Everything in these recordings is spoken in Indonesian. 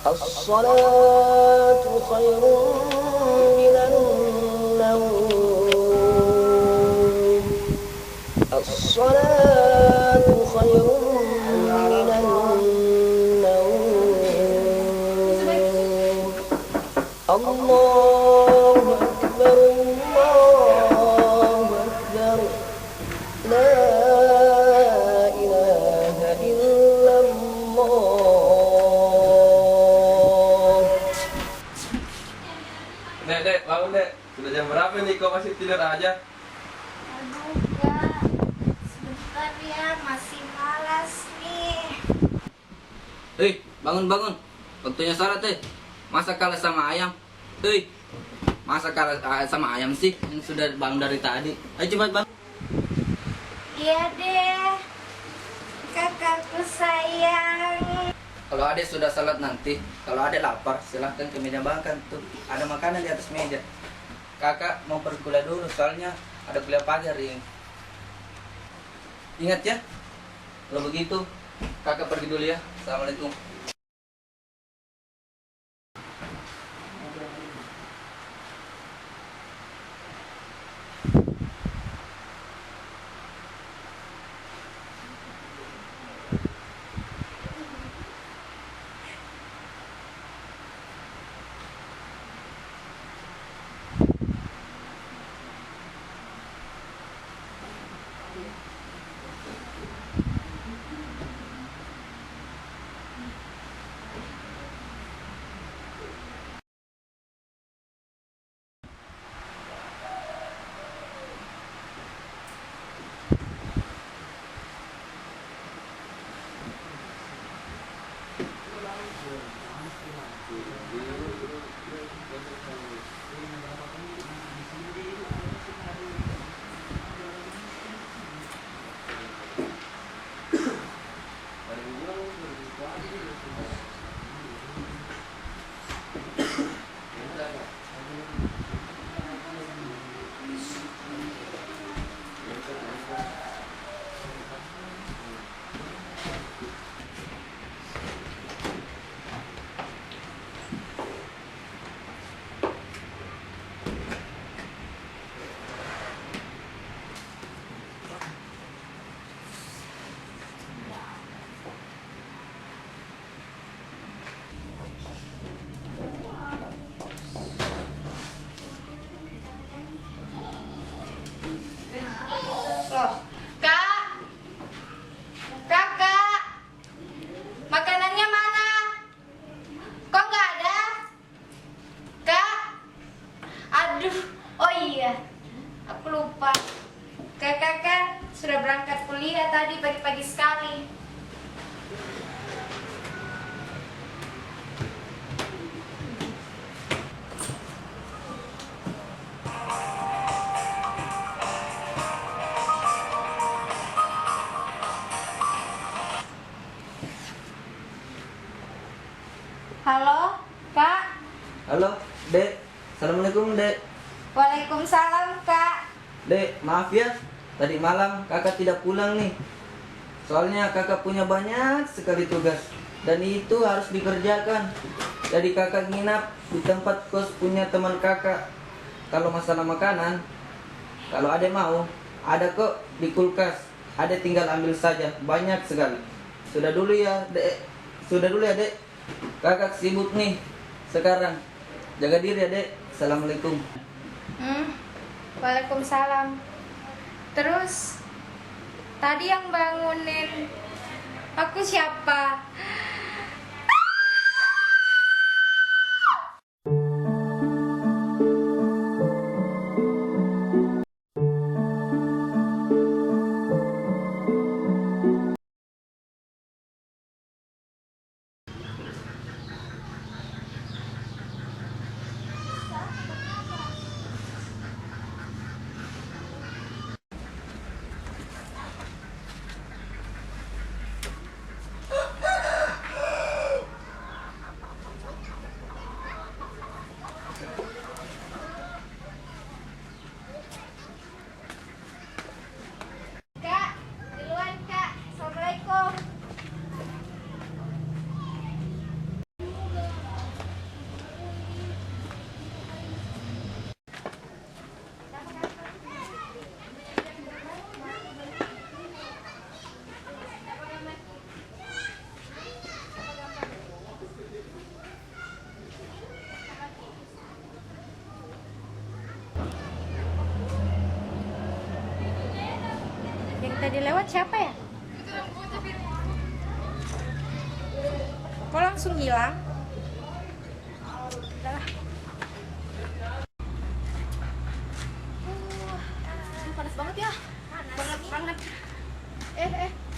الصلاة خير من النوم الصلاة خير من النوم الله أكبر الله أكبر لا إله إلا الله. Dek, bangun dek. Sudah jam berapa nih kau masih tidur aja? Aduh, Kak. Sebentar ya, masih malas nih. Bangun. Waktunya salat, Masa kalah sama ayam? Masa kalah sama ayam sih yang sudah bangun dari tadi? Ayo cepat bangun. Iya deh, kakakku sayang. Kalau adek sudah salat nanti, kalau adek lapar, silahkan ke meja makan. Tuh, ada makanan di atas meja. Kakak mau pergi kuliah dulu, soalnya ada kuliah pagi hari ini. Ingat ya, kalau begitu, kakak pergi dulu ya. Assalamualaikum. Loh, Kak. Kakak. Makanannya mana? Kok nggak ada? Kak. Aduh, oh iya. Aku lupa. Kakak kan sudah berangkat kuliah tadi pagi-pagi sekali. Halo, Kak. Halo, Dek. Assalamualaikum, Dek. Waalaikumsalam, Kak. Dek, maaf ya. Tadi malam kakak tidak pulang nih. Soalnya kakak punya banyak sekali tugas. Dan itu harus dikerjakan. Jadi kakak nginap di tempat kos punya teman kakak. Kalau masalah makanan, kalau ada mau, ada kok di kulkas. Ada tinggal ambil saja. Banyak sekali. Sudah dulu ya, Dek. Kakak sibuk nih sekarang. Jaga diri ya, Dek. Assalamualaikum. Waalaikumsalam. Terus tadi yang bangunin aku siapa? Tadi lewat siapa ya? Kok langsung hilang? Udah lah. Panas banget ya. Panas banget.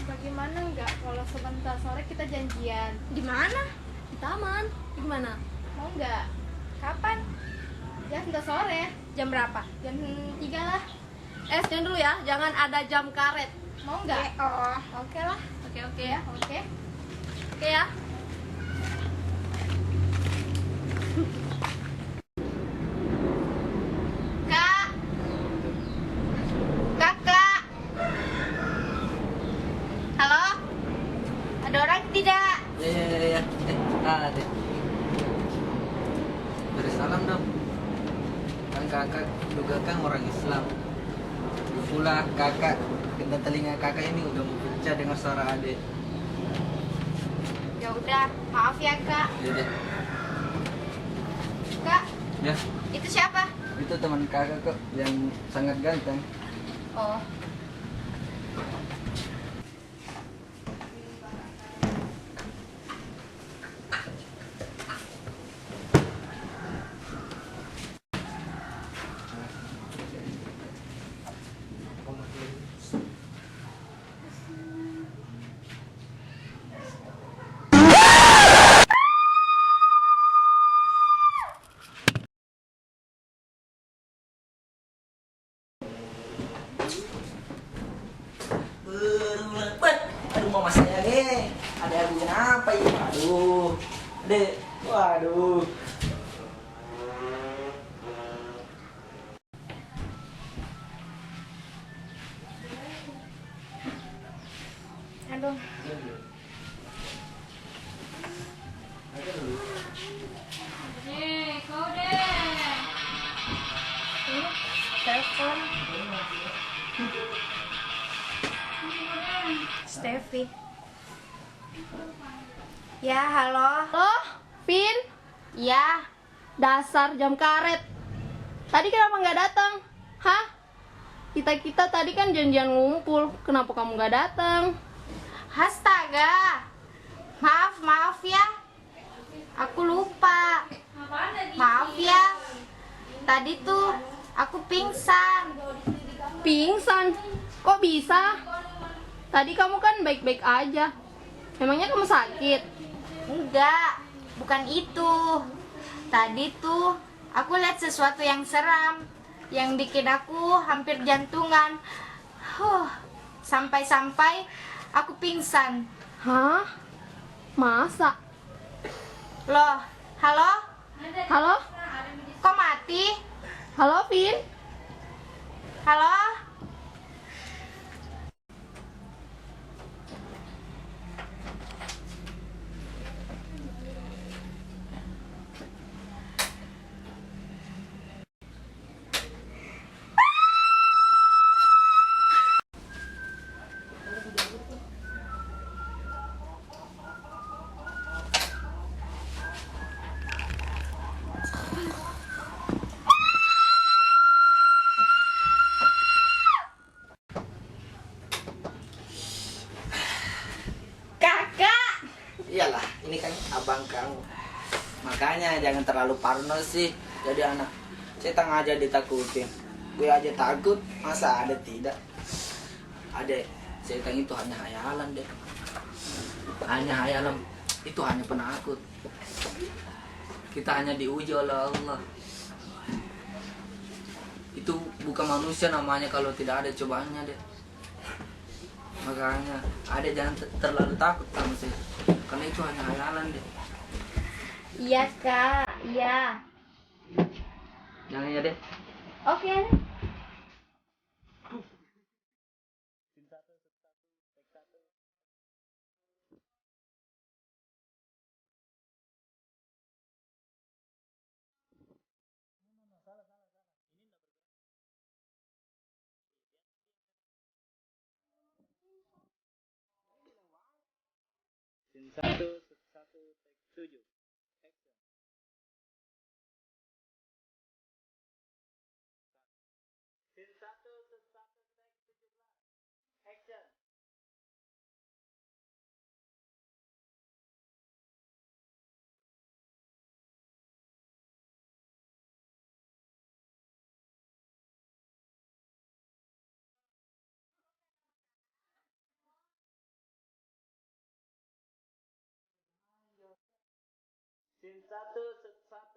Bagaimana nggak kalau sebentar sore kita janjian? Di mana? Di taman. Gimana? Mau nggak? Kapan? Ya sebentar sore. Jam berapa? Jam 3 lah. Jangan dulu ya. Jangan ada jam karet. Mau nggak? Oh, Oke lah. Oke ya. Oke ya. Kak. Kakak. Halo? Ada orang tidak? Ya. Ada. Beri salam dong. Kan kakak juga kan orang Islam. Pula kakak, kena telinga kakak ini udah mau pecah dengan suara adik. Ya udah, maaf ya Kak. Ya deh. Kak, Ya, itu siapa? itu teman kakak kok yang sangat ganteng. Oh. Berlepet. Aduh mama saya nih. Ada aku kenapa ya? Aduh. Dek. Waduh. Aduh. Kau deh. Telepon. Steffi. Ya, halo. Halo, Pin. Ya, Dasar jam karet. Tadi kenapa nggak datang? Hah? Kita tadi kan janjian ngumpul. Kenapa kamu nggak datang? astaga. Maaf ya. Aku lupa. Maaf ya. Tadi tuh aku pingsan. Pingsan? Kok bisa? Tadi kamu kan baik-baik aja. Memangnya kamu sakit? Enggak, bukan itu. Tadi tuh aku lihat sesuatu yang seram yang bikin aku hampir jantungan. Sampai-sampai aku pingsan. Hah? Masa? Loh, halo? Halo? Kok mati? Halo, Pin? Halo? Kakak! Iyalah, ini kan abang kamu. Makanya jangan terlalu parno sih. Jadi anak setan aja ditakutin. Gue aja takut, masa ada tidak? Ada, setan itu hanya hayalan deh. Hanya hayalan, itu hanya penakut. Kita hanya diuji oleh Allah. Itu bukan manusia namanya kalau tidak ada cobaannya deh. Makanya ada jangan terlalu takut sama saya, karena itu hanya hayalan deh. Iya kak, iya. Jangan ya deh. Oke. Action. Scene 1, set 1.